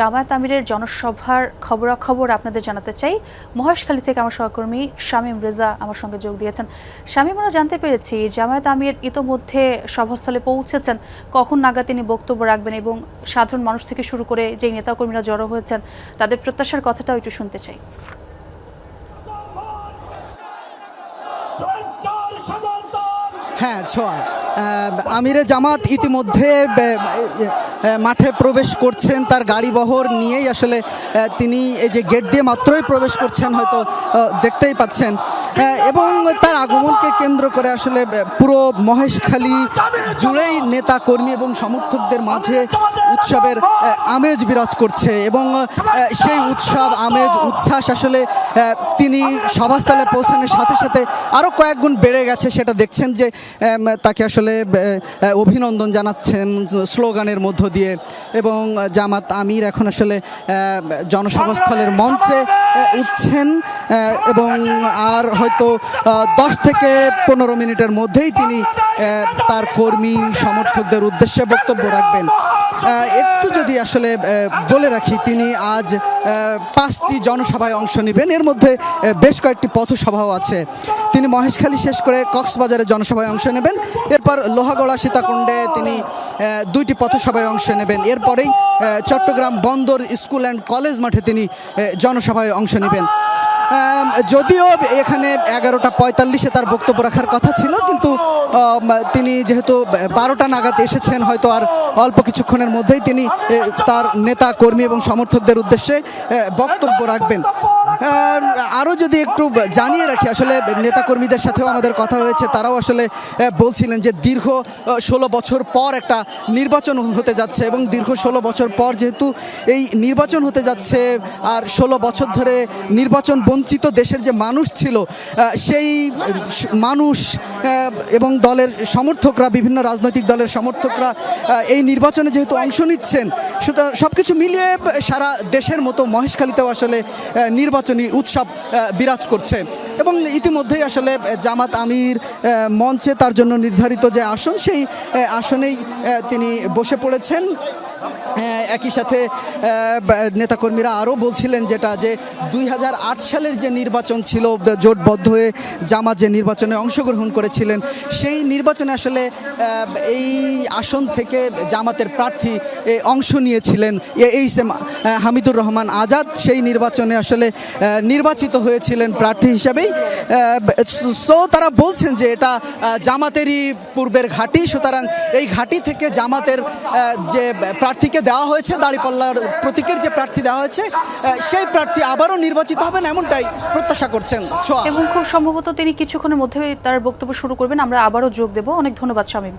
জামায়াত আমিরের জনসভার খবরাখবর আপনাদের জানাতে চাই। মহেশখালী থেকে আমার সহকর্মী শামীম রেজা আমার সঙ্গে যোগ দিয়েছেন। শামীম, আমরা জানতে পেরেছি জামায়াত আমির ইতোমধ্যে সভাস্থলে পৌঁছেছেন। কখন নাগাদ তিনি বক্তব্য রাখবেন এবং সাধারণ মানুষ থেকে শুরু করে যে নেতাকর্মীরা জড়ো হয়েছেন তাদের প্রত্যাশার কথাটাও একটু শুনতে চাই। হ্যাঁ, ছোঁয়া আমিরে জামাত ইতিমধ্যে মাঠে প্রবেশ করছেন তার গাড়ি বহর নিয়েই। আসলে তিনি এই যে গেট দিয়ে মাত্রই প্রবেশ করছেন, হয়তো দেখতেই পাচ্ছেন, এবং তার আগমনকে কেন্দ্র করে আসলে পুরো মহেশখালী জুড়েই নেতা কর্মী এবং সমর্থকদের মাঝে উৎসবের আমেজ বিরাজ করছে। এবং সেই উৎসব আমেজ উচ্ছ্বাস আসলে তিনি সভাস্থলে পৌঁছানোর সাথে সাথে আরও কয়েক গুণ বেড়ে গেছে। সেটা দেখছেন যে তাকে আসলে অভিনন্দন জানাচ্ছেন স্লোগানের মধ্য দিয়ে। এবং জামাত আমির এখন আসলে জনসভাস্থলের মঞ্চে উঠছেন এবং আর হয়তো 10 থেকে 15 মিনিটের মধ্যেই তিনি তার কর্মী সমর্থকদের উদ্দেশ্যে বক্তব্য রাখবেন। একটু যদি আসলে বলে রাখি, তিনি আজ 5টি জনসভায় অংশ নেবেন। এর মধ্যে বেশ কয়েকটি পথসভাও আছে। তিনি মহেশখালী শেষ করে কক্সবাজারে জনসভায় অংশ নেবেন। এরপর লোহাগড়া সীতাকুণ্ডে তিনি 2টি পথসভায় অংশ নেবেন। এরপরেই চট্টগ্রাম বন্দর স্কুল অ্যান্ড কলেজ মাঠে তিনি জনসভায় অংশ নেবেন। যদিও এখানে 11টা 45-এ তার বক্তব্য রাখার কথা ছিল, কিন্তু তিনি যেহেতু 12টা নাগাদ এসেছেন, হয়তো আর অল্প কিছুক্ষণের মধ্যেই তিনি তার নেতা কর্মী এবং সমর্থকদের উদ্দেশ্যে বক্তব্য রাখবেন। আরও যদি একটু জানিয়ে রাখি, আসলে নেতাকর্মীদের সাথেও আমাদের কথা হয়েছে। তারাও আসলে বলছিলেন যে দীর্ঘ 16 বছর পর একটা নির্বাচন হতে যাচ্ছে, এবং দীর্ঘ 16 বছর পর যেহেতু এই নির্বাচন হতে যাচ্ছে, আর 16 বছর ধরে নির্বাচন বঞ্চিত দেশের যে মানুষ ছিল, সেই মানুষ এবং দলের সমর্থকরা, বিভিন্ন রাজনৈতিক দলের সমর্থকরা এই নির্বাচনে যেহেতু অংশ নিচ্ছেন, সুতরাং সব কিছু মিলিয়ে সারা দেশের মতো মহেশখালীতেও আসলে নির্বাচনী উৎসব বিরাজ করছে। এবং ইতিমধ্যেই আসলে জামাত আমির মঞ্চে তার জন্য নির্ধারিত যে আসন, সেই আসনেই তিনি বসে পড়েছেন। একই সাথে নেতাকর্মীরা আরও বলছিলেন যেটা, যে 2008 সালের যে নির্বাচন ছিল, জোটবদ্ধ হয়ে জামাত যে নির্বাচনে অংশগ্রহণ করেছিলেন, সেই নির্বাচনে আসলে এই আসন থেকে জামাতের প্রার্থী অংশ নিয়েছিলেন এইচ.এম. হামিদুর রহমান আজাদ। সেই নির্বাচনে আসলে নির্বাচিত হয়েছিলেন প্রার্থী হিসাবেই। সো তারা বলছেন যে এটা জামাতেরই পূর্বের ঘাঁটি, সুতরাং এই ঘাঁটি থেকে জামাতের যে প্রার্থীকে দেওয়া হয়েছে, দাঁড়িপাল্লার প্রতীকের যে প্রার্থী দেওয়া হয়েছে, সেই প্রার্থী আবারও নির্বাচিত হবেন, এমনটাই প্রত্যাশা করছেন। এবং খুব সম্ভবত তিনি কিছুক্ষণের মধ্যে তার বক্তব্য শুরু করবেন। আমরা আবারও যোগ দেব। অনেক ধন্যবাদ শামীম।